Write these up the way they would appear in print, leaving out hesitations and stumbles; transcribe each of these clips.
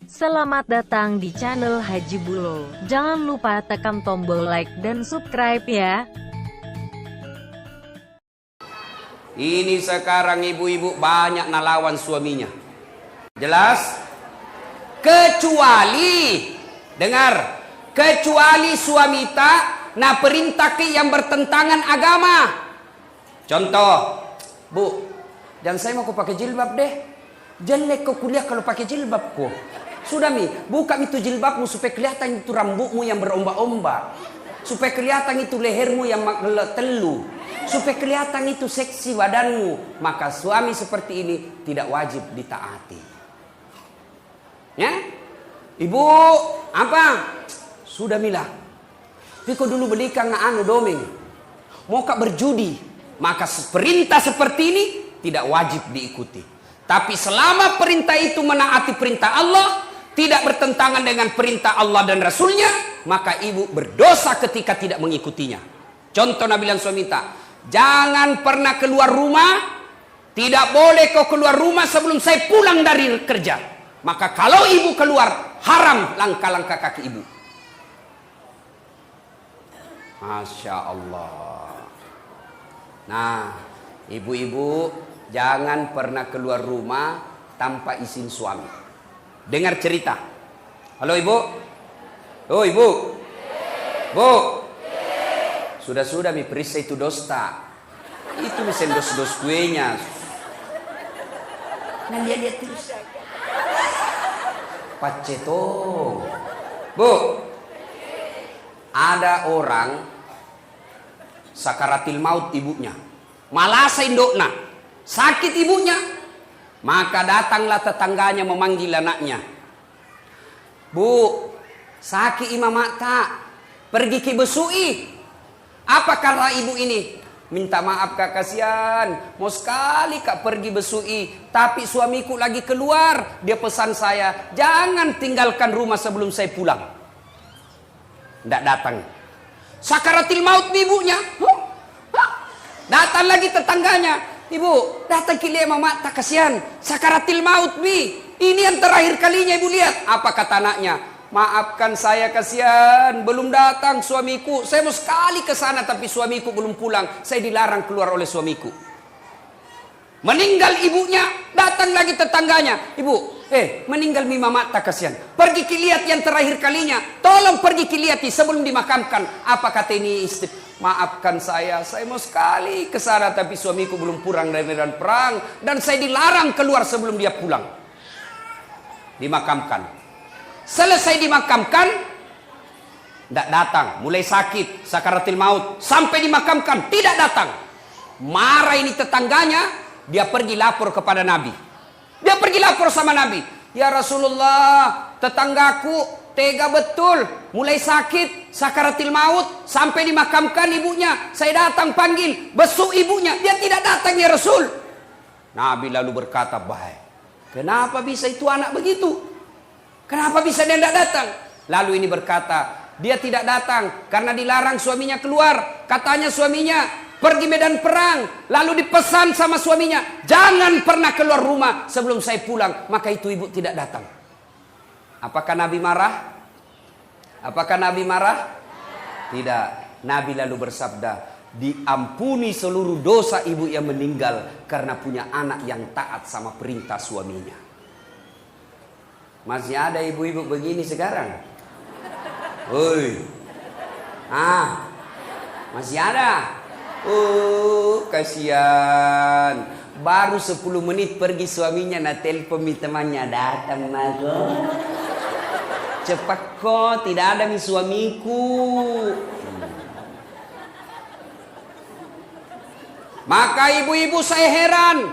Selamat datang di channel Haji Bulo. Jangan lupa tekan tombol like dan subscribe ya. Ini sekarang ibu-ibu banyak nalawan suaminya. Jelas? Kecuali, dengar, kecuali suami tak na perintah ke yang bertentangan agama. Contoh, Bu, dan saya mau kau pakai jilbab deh. Jelek kau kuliah kalau pakai jilbab kau. Sudah Mi, buka itu jilbabmu supaya kelihatan itu rambutmu yang berombak-ombak. Supaya kelihatan itu lehermu yang telu. Supaya kelihatan itu seksi badanmu. Maka suami seperti ini tidak wajib ditaati. Ya? Ibu, apa? Sudah Mila. Tapi kau dulu belikan anu domeng. Mau kak berjudi. Maka perintah seperti ini tidak wajib diikuti. Tapi selama perintah itu menaati perintah Allah, tidak bertentangan dengan perintah Allah dan Rasulnya, maka ibu berdosa ketika tidak mengikutinya. Contoh Nabi dan suami tak, jangan pernah keluar rumah, tidak boleh kau keluar rumah sebelum saya pulang dari kerja. Maka kalau ibu keluar, haram langkah-langkah kaki ibu. Masya Allah. Nah, ibu-ibu jangan pernah keluar rumah tanpa izin suami. Dengar cerita. Halo ibu. Oh ibu. Bu. Sudah-sudah mi periksa itu dosta. Itu mesin dos-dos kuenya. Nah lihat terus. Pacetong. Bu. Ada orang sakaratil maut ibunya. Malasa indokna. Sakit ibunya. Maka datanglah tetangganya memanggil anaknya. Bu, sakit imam tak. Pergi ke besui. Apa kata ibu ini? Minta maaf kak, kasihan. Mau sekali kak pergi besui. Tapi suamiku lagi keluar. Dia pesan saya, jangan tinggalkan rumah sebelum saya pulang. Tidak datang. Sakaratil maut ibunya. Datang lagi tetangganya. Ibu, datang kilia mama tak kasihan. Sakaratil maut bi. Ini yang terakhir kalinya ibu lihat. Apa kata anaknya? Maafkan saya kasihan. Belum datang suamiku. Saya mau sekali ke sana tapi suamiku belum pulang. Saya dilarang keluar oleh suamiku. Meninggal ibunya. Datang lagi tetangganya. Ibu, meninggal mi mama tak kasihan. Pergi lihat yang terakhir kalinya. Tolong pergi lihat sebelum dimakamkan. Apa kata ini istri? Maafkan saya mau sekali ke sana tapi suamiku belum pulang dari medan perang dan saya dilarang keluar sebelum dia pulang. Dimakamkan. Selesai dimakamkan, tidak datang, mulai sakit, sakaratil maut, sampai dimakamkan tidak datang. Marah ini tetangganya, dia pergi lapor kepada Nabi. Dia pergi lapor sama Nabi. Ya Rasulullah, tetanggaku tega betul, mulai sakit, sakaratil maut, sampai dimakamkan ibunya. Saya datang panggil, besuk ibunya, dia tidak datang ya Rasul. Nabi lalu berkata, baik. Kenapa bisa itu anak begitu? Kenapa bisa dia tidak datang? Lalu ini berkata, dia tidak datang karena dilarang suaminya keluar. Katanya suaminya pergi medan perang. Lalu dipesan sama suaminya, jangan pernah keluar rumah sebelum saya pulang. Maka itu ibu tidak datang. Apakah Nabi marah? Apakah Nabi marah? Tidak. Nabi lalu bersabda, diampuni seluruh dosa ibu yang meninggal karena punya anak yang taat sama perintah suaminya. Masih ada ibu-ibu begini sekarang? Woi. Masih ada? Kasihan. Baru 10 menit pergi suaminya na telepon temannya datang mago. Cepat kok, tidak ada mi suamiku. Maka ibu-ibu saya heran.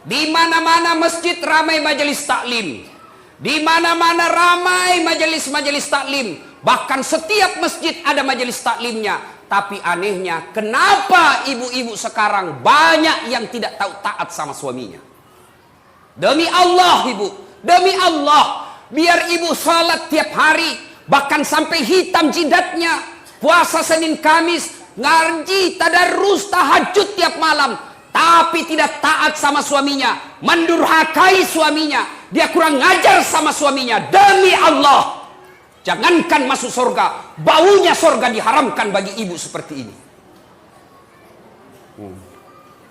Di mana-mana masjid ramai majelis taklim. Di mana-mana ramai majelis-majelis taklim. Bahkan setiap masjid ada majelis taklimnya. Tapi anehnya, kenapa ibu-ibu sekarang banyak yang tidak tahu taat sama suaminya? Demi Allah ibu, demi Allah. Biar ibu salat tiap hari, bahkan sampai hitam jidatnya, puasa Senin Kamis, ngaji, tadarus, tahajud tiap malam, tapi tidak taat sama suaminya, mendurhakai suaminya, dia kurang ngajar sama suaminya. Demi Allah, jangankan masuk surga, baunya surga diharamkan bagi ibu seperti ini.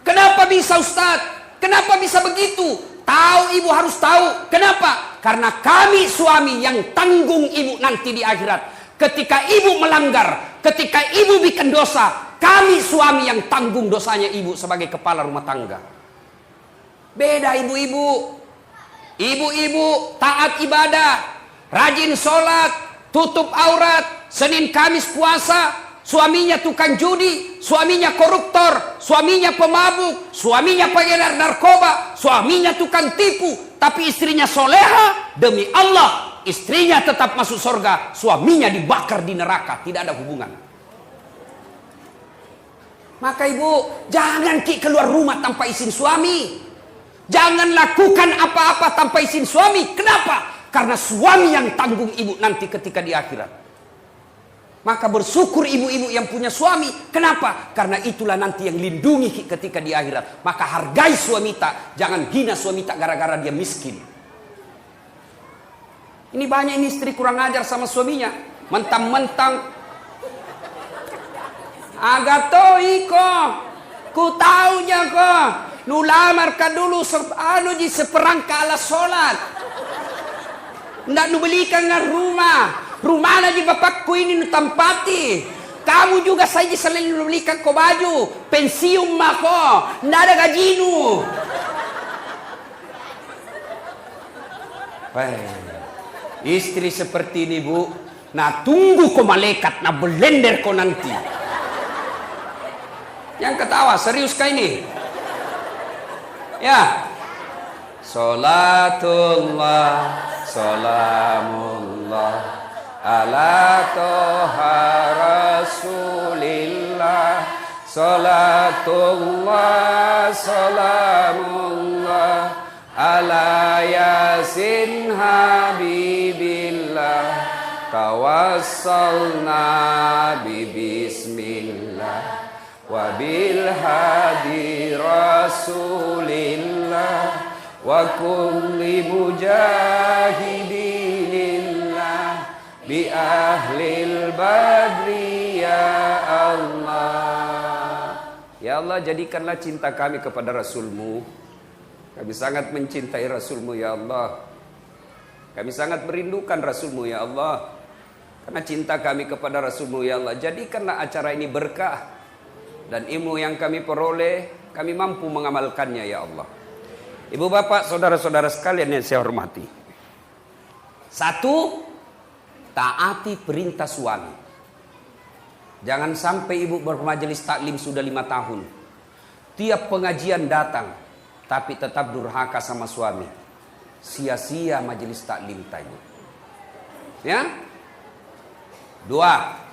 Kenapa bisa Ustaz? Kenapa bisa begitu? Tahu, ibu harus tahu. Kenapa? Karena kami suami yang tanggung ibu nanti di akhirat. Ketika ibu melanggar, ketika ibu bikin dosa, kami suami yang tanggung dosanya ibu sebagai kepala rumah tangga. Beda ibu-ibu. Ibu-ibu taat ibadah, rajin sholat, tutup aurat, Senin Kamis puasa. Suaminya tukang judi, suaminya koruptor, suaminya pemabuk, suaminya pengedar narkoba, suaminya tukang tipu. Tapi istrinya soleha, demi Allah, istrinya tetap masuk surga, suaminya dibakar di neraka, tidak ada hubungan. Maka ibu, jangan keluar rumah tanpa izin suami. Jangan lakukan apa-apa tanpa izin suami. Kenapa? Karena suami yang tanggung ibu nanti ketika di akhirat. Maka bersyukur ibu-ibu yang punya suami. Kenapa? Karena itulah nanti yang lindungi ketika di akhirat. Maka hargai suami tak. Jangan hina suami tak gara-gara dia miskin. Ini banyak ini istri kurang ajar sama suaminya. Mentang-mentang agato iko, ku taunya ko, nu lamar ka dulu di seperangka ala sholat. Ndak nu belikan nga rumah na di bapakku ini nu tampati. Kamu juga saya selalu nu belikan ko baju, pensiun mako, ndak ada gajinu. Istri seperti ini bu, nah tunggu ko malaikat, nah belender ko nanti. Yang ketawa, serius kah ini? Ya. Salatullah, salamullah, ala toha rasulillah. Salatullah, salamullah, ala yasin habibillah. Tawassalna bismillah. Wabil hadi rasulillah wa kulli mujahidinillah bi ahlil badri ya Allah. Ya Allah, jadikanlah cinta kami kepada Rasulmu. Kami sangat mencintai Rasulmu ya Allah. Kami sangat merindukan Rasulmu ya Allah. Karena cinta kami kepada Rasulmu ya Allah, jadikanlah acara ini berkah. Dan ilmu yang kami peroleh, kami mampu mengamalkannya ya Allah. Ibu bapak, saudara-saudara sekalian yang saya hormati. Satu, taati perintah suami. Jangan sampai ibu bermajelis taklim sudah 5 tahun. Tiap pengajian datang, tapi tetap durhaka sama suami. Sia-sia majelis taklim tadi. Ya. 2.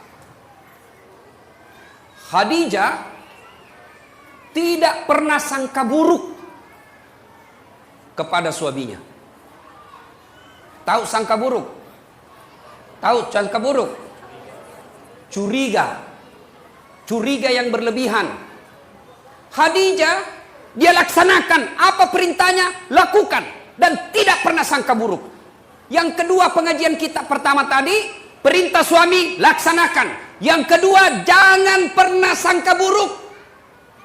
Khadijah tidak pernah sangka buruk kepada suaminya. Tahu sangka buruk? Tahu sangka buruk? Curiga. Curiga yang berlebihan. Khadijah, dia laksanakan apa perintahnya, lakukan. Dan tidak pernah sangka buruk. Yang kedua pengajian kita pertama tadi, perintah suami, laksanakan. Yang kedua, jangan pernah sangka buruk.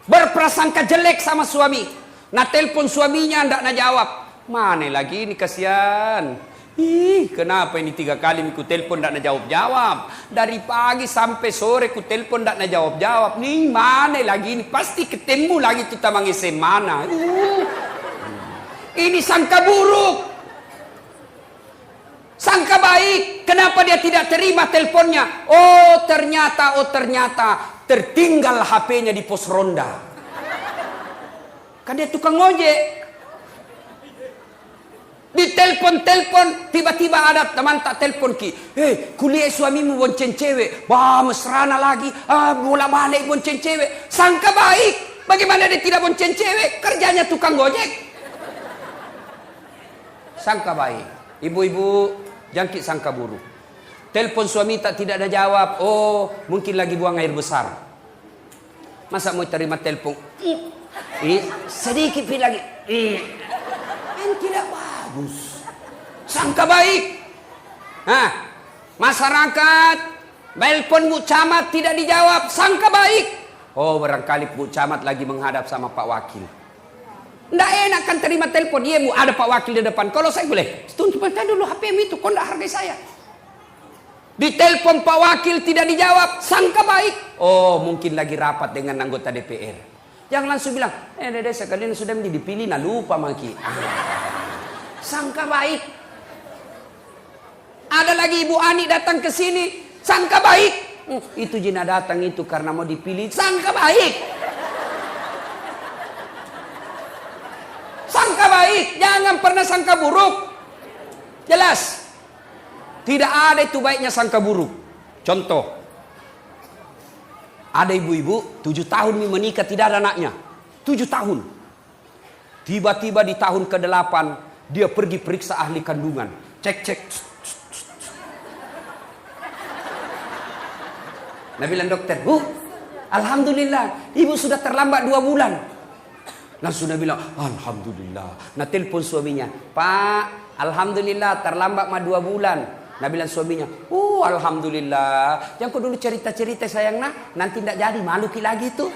Berprasangka jelek sama suami. Nah telepon suaminya ndak nak jawab. Mana lagi ini kasihan. Ih, kenapa ini 3 kali ku telepon ndak nak jawab-jawab. Dari pagi sampai sore ku telepon ndak nak jawab-jawab. Nih mana lagi ini, pasti ketemu lagi tuh tamang mana. Ini sangka buruk. Sangka baik, kenapa dia tidak terima teleponnya? Oh ternyata tertinggal HP-nya di pos ronda. Kan dia tukang ojek. Di telepon, tiba-tiba ada teman tak telepon ki. Kuliah suamimu bonceng cewek. Bah mesrana lagi. Bola balik bonceng cewek. Sangka baik. Bagaimana dia tidak bonceng cewek? Kerjanya tukang ojek. Sangka baik. Ibu-ibu, jangkit sangka buruk. Telepon suami tidak ada jawab. Oh, mungkin lagi buang air besar. Masa mau terima telepon? Sedikit lagi. Ini tidak bagus. sangka baik. Nah, masyarakat telepon Bu Camat tidak dijawab, sangka baik. Oh, barangkali Bu Camat lagi menghadap sama Pak Wakil. Nggak enak kan terima telepon, iya Bu, ada Pak Wakil di depan. Kalau saya boleh, tunggu dulu HPM itu, kok nggak hargai saya. Ditelepon Pak Wakil tidak dijawab, sangka baik. Oh, mungkin lagi rapat dengan anggota DPR. Jangan langsung bilang, dede sekalian sudah dipilih, nah lupa maki. Sangka baik. Ada lagi Ibu Ani datang ke sini, sangka baik. Itu Jina datang itu karena mau dipilih, sangka baik. Sangka baik, jangan pernah sangka buruk. Jelas. Tidak ada itu baiknya sangka buruk. Contoh. Ada ibu-ibu 7 tahun menikah tidak ada anaknya. 7 tahun. Tiba-tiba di tahun ke-8 dia pergi periksa ahli kandungan. Cek. Nah bilang dokter, alhamdulillah ibu sudah terlambat 2 bulan. Langsung dia bilang, alhamdulillah. Nah telepon suaminya, Pak, alhamdulillah terlambat 2 bulan. Nah bilang suaminya, alhamdulillah. Jangan kau dulu cerita-cerita sayang nanti tidak jadi, malu lagi tuh.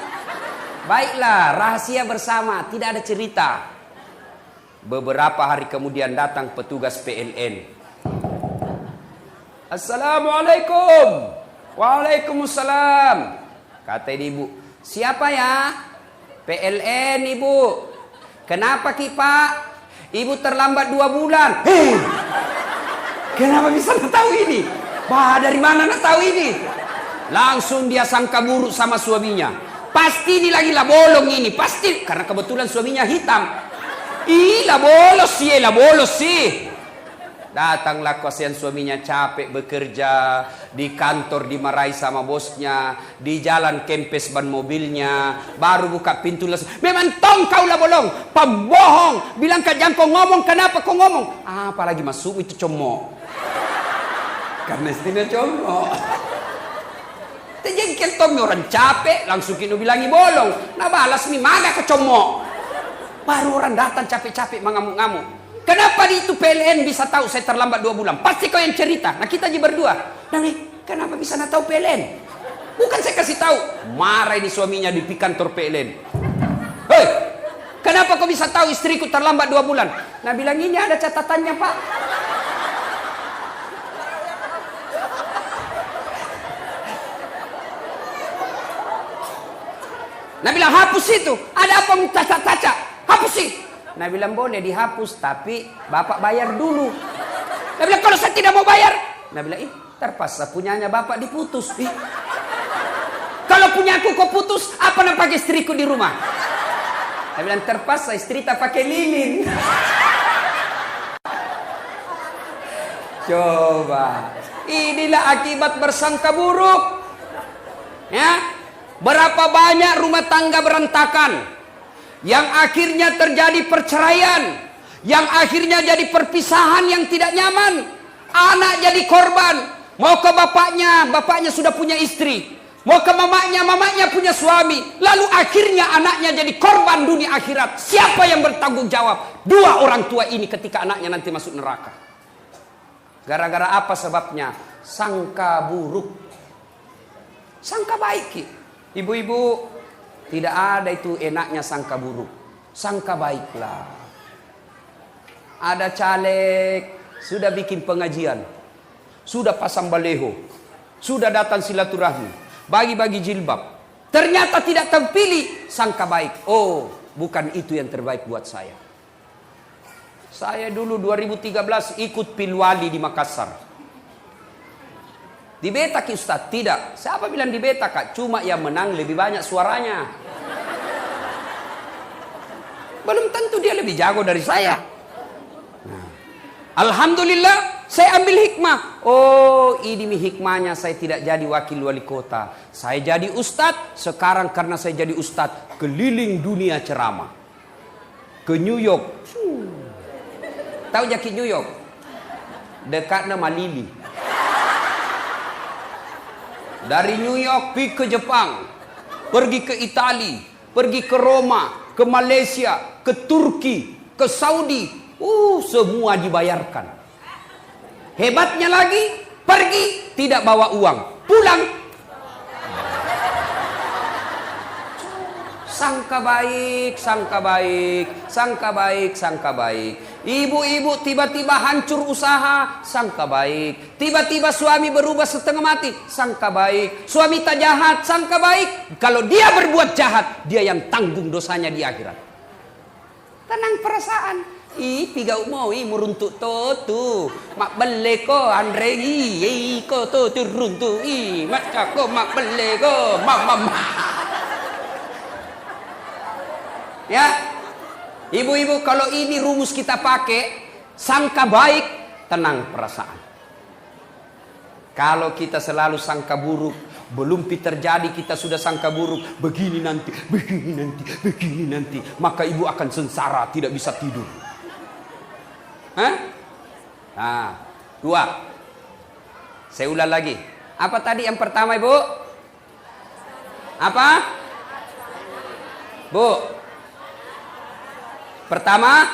Baiklah, rahasia bersama, tidak ada cerita. Beberapa hari kemudian datang petugas PLN. Assalamualaikum. Waalaikumsalam. Kata ibu, siapa ya? PLN ibu. Kenapa Ki Pak? Ibu terlambat 2 bulan. Kenapa bisa tahu ini? Dari mana tahu ini? Langsung dia sangka buruk sama suaminya. Pasti ini lagi lah bolong ini, pasti karena kebetulan suaminya hitam. Lah bolos sih. Datanglah kasihan suaminya capek bekerja, di kantor dimarahi sama bosnya, di jalan kempes ban mobilnya, baru buka pintu memang tong kau lah bolong, pembohong, bilang jangan kau ngomong, kenapa kau ngomong? Apalagi masuk itu comok. Karena istinya comok. Terjengkel tong orang capek, langsung kini bilangi bolong, nah balas nih maga ke comok. Baru orang datang capek-capek mengamuk-ngamuk. Kenapa di itu PLN bisa tahu saya terlambat 2 bulan? Pasti kau yang cerita. Nah kita aja berdua. Nah nih, kenapa bisa tahu PLN? Bukan saya kasih tahu. Marah ini suaminya di kantor PLN. Hei, kenapa kau bisa tahu istriku terlambat 2 bulan? Nah bilang ini ada catatannya Pak. Nah bilang hapus itu. Ada apa cacat-cacat? Hapus sih. Nah bilang boleh dihapus tapi bapak bayar dulu. Nah bilang kalau saya tidak mau bayar. Nah bilang terpaksa punyanya bapak diputus. Kalau punya aku kau putus, apa nak pakai istriku di rumah? Nah bilang terpaksa istri tak pakai lilin. Coba, inilah akibat bersangka buruk. Ya, berapa banyak rumah tangga berantakan. Yang akhirnya terjadi perceraian, yang akhirnya jadi perpisahan yang tidak nyaman. Anak jadi korban, mau ke bapaknya sudah punya istri, mau ke mamanya punya suami, lalu akhirnya anaknya jadi korban dunia akhirat. Siapa yang bertanggung jawab? 2 orang tua ini ketika anaknya nanti masuk neraka. Gara-gara apa sebabnya? Sangka buruk. Sangka baik. Ibu-ibu, tidak ada itu enaknya sangka buruk. Sangka baiklah. Ada caleg, sudah bikin pengajian, sudah pasang baleho, sudah datang silaturahmi, bagi-bagi jilbab. Ternyata tidak terpilih, sangka baik. Oh, bukan itu yang terbaik buat saya. Saya dulu 2013 ikut pilwali di Makassar. Di beta Ki Ustaz? Tidak. Siapa bilang di beta Kak? Cuma yang menang lebih banyak suaranya. Belum tentu dia lebih jago dari saya. Nah, alhamdulillah saya ambil hikmah. Oh, ini hikmahnya saya tidak jadi wakil wali kota. Saya jadi ustadz. Sekarang karena saya jadi ustadz, keliling dunia ceramah. Ke New York. Tahu jaki New York? Dekatnya Malili. Dari New York pergi ke Jepang, pergi ke Italia, pergi ke Roma, ke Malaysia, ke Turki, ke Saudi. Semua dibayarkan. Hebatnya lagi, pergi tidak bawa uang, pulang sangka baik, sangka baik, sangka baik, sangka baik. Ibu-ibu tiba-tiba hancur usaha, sangka baik. Tiba-tiba suami berubah setengah mati, sangka baik. Suami tak jahat, sangka baik. Kalau dia berbuat jahat, dia yang tanggung dosanya di akhirat. Tenang perasaan. Piga mau meruntuk tu. Mak bele ko Andre ko tu turun tu. Mak ko mak bele ko mama. Ya, ibu-ibu, kalau ini rumus kita pakai, sangka baik, tenang perasaan. Kalau kita selalu sangka buruk, belum terjadi kita sudah sangka buruk, begini nanti, begini nanti, begini nanti, maka ibu akan sengsara, tidak bisa tidur. Hah? Nah, 2. Saya ulang lagi. Apa tadi yang pertama, ibu? Apa? Bu? Pertama,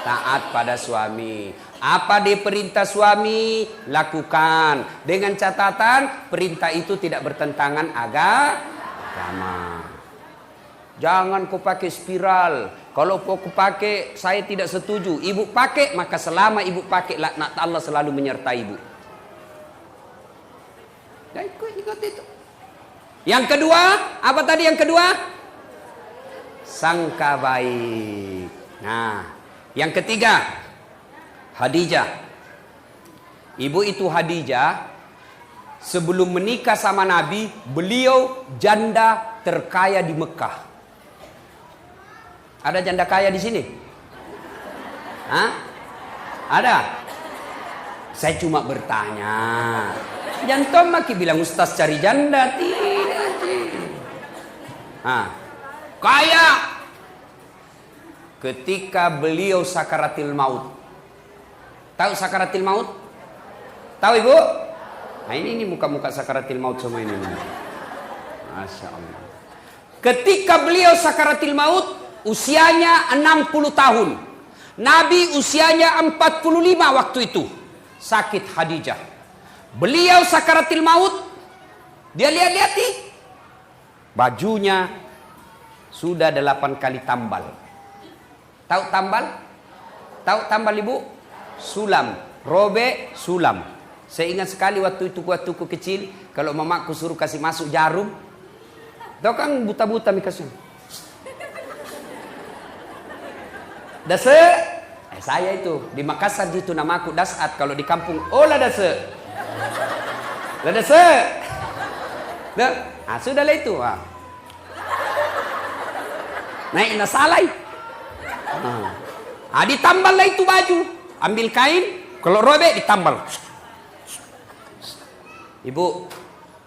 taat pada suami. Apa diperintah suami, lakukan. Dengan catatan, perintah itu tidak bertentangan agama. Jangan kau pakai spiral. Kalau kau pakai, saya tidak setuju. Ibu pakai, maka selama ibu pakai, laknat Allah selalu menyertai ibu. Ya, ikut itu. Yang kedua, apa tadi yang kedua? Sangka baik. Nah, yang ketiga, Khadijah. Ibu itu Khadijah, sebelum menikah sama Nabi, beliau janda terkaya di Mekah. Ada janda kaya di sini? Hah? Ada? Saya cuma bertanya. Jangan maki bilang ustaz cari janda. Tidak. Kaya ketika beliau sakaratil maut. Tahu sakaratil maut? Tahu ibu? Nah ini muka-muka sakaratil maut semua ini. Masya Allah. Ketika beliau sakaratil maut, usianya 60 tahun. Nabi usianya 45 waktu itu. Sakit Khadijah. Beliau sakaratil maut. Dia lihat-lihat nih. Bajunya sudah 8 kali tambal. Tahu tambal? Tahu tambal ibu? Sulam. Robek sulam. Saya ingat sekali waktu itu kecil, kalau mamaku suruh kasih masuk jarum, tahu kan buta-buta mikasnya. Dase, saya itu di Makassar gitu namaku Dasat, kalau di kampung olah dase. Lah dase. Dah, sudahlah itu. Naik nasalai. Ditamballah itu baju, ambil kain, kalau robek ditambal. Ibu,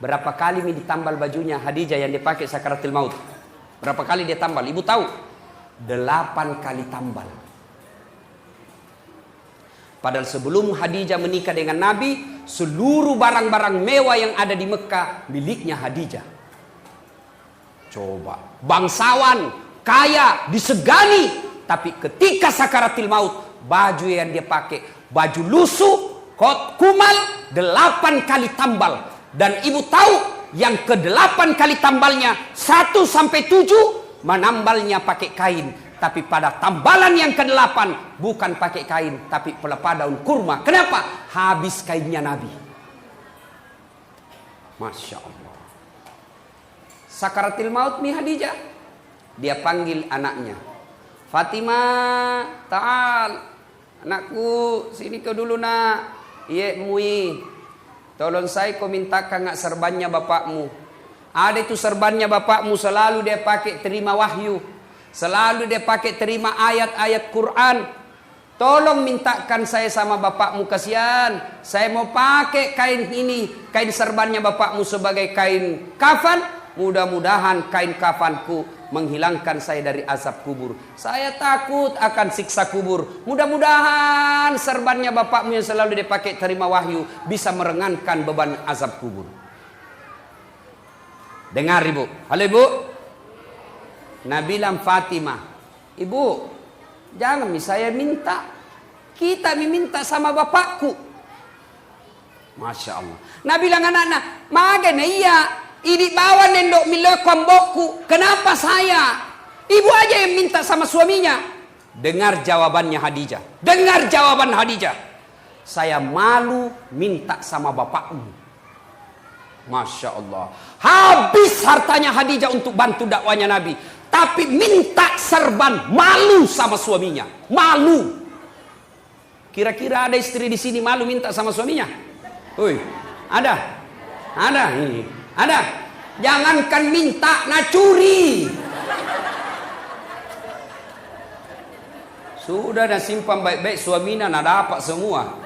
berapa kali ditambal bajunya Khadijah yang dipakai sakaratil maut? Berapa kali dia tambal? Ibu tahu? 8 kali tambal. Padahal sebelum Khadijah menikah dengan Nabi, seluruh barang-barang mewah yang ada di Mekah miliknya Khadijah. Coba, bangsawan, kaya, disegani, tapi ketika sakaratil maut, baju yang dia pakai, baju lusuh, kot kumal, 8 kali tambal. Dan ibu tahu yang ke-8 kali tambalnya 1 sampai 7 menambalnya pakai kain. Tapi pada tambalan yang ke-8 bukan pakai kain, tapi pelepah daun kurma. Kenapa? Habis kainnya Nabi. Masya Allah. Sakaratil maut nih Khadijah. Dia panggil anaknya. Fatimah, ta'al. Anakku, sini kau dulu nak. Iya mui. Tolong saya kau mintakan ngak serbannya bapakmu. Ada itu serbannya bapakmu, selalu dia pakai terima wahyu. Selalu dia pakai terima ayat-ayat Quran. Tolong mintakan saya sama bapakmu, kasihan. Saya mau pakai kain ini, kain serbannya bapakmu sebagai kain kafan. Mudah-mudahan kain kafanku menghilangkan saya dari azab kubur. Saya takut akan siksa kubur. Mudah-mudahan serbannya bapakmu yang selalu dipakai terima wahyu bisa merengankan beban azab kubur. Dengar ibu. Halo ibu. Nabi bilang Fatimah, ibu, jangan saya minta. Kita meminta sama bapakku. Masya Allah. Nah bilang anak-anak, magana iya, ini bawa nendok milekam boku. Kenapa saya? Ibu aja yang minta sama suaminya. Dengar jawabannya Khadijah. Dengar jawaban Khadijah. Saya malu minta sama bapakmu. Masya Allah. Habis hartanya Khadijah untuk bantu dakwanya Nabi. Tapi minta serban, malu sama suaminya. Malu. Kira-kira ada istri di sini malu minta sama suaminya? Woi, ada? Ada? Ada? Jangankan minta, nah curi. Sudah dah simpan baik-baik suaminya, nah dapat semua.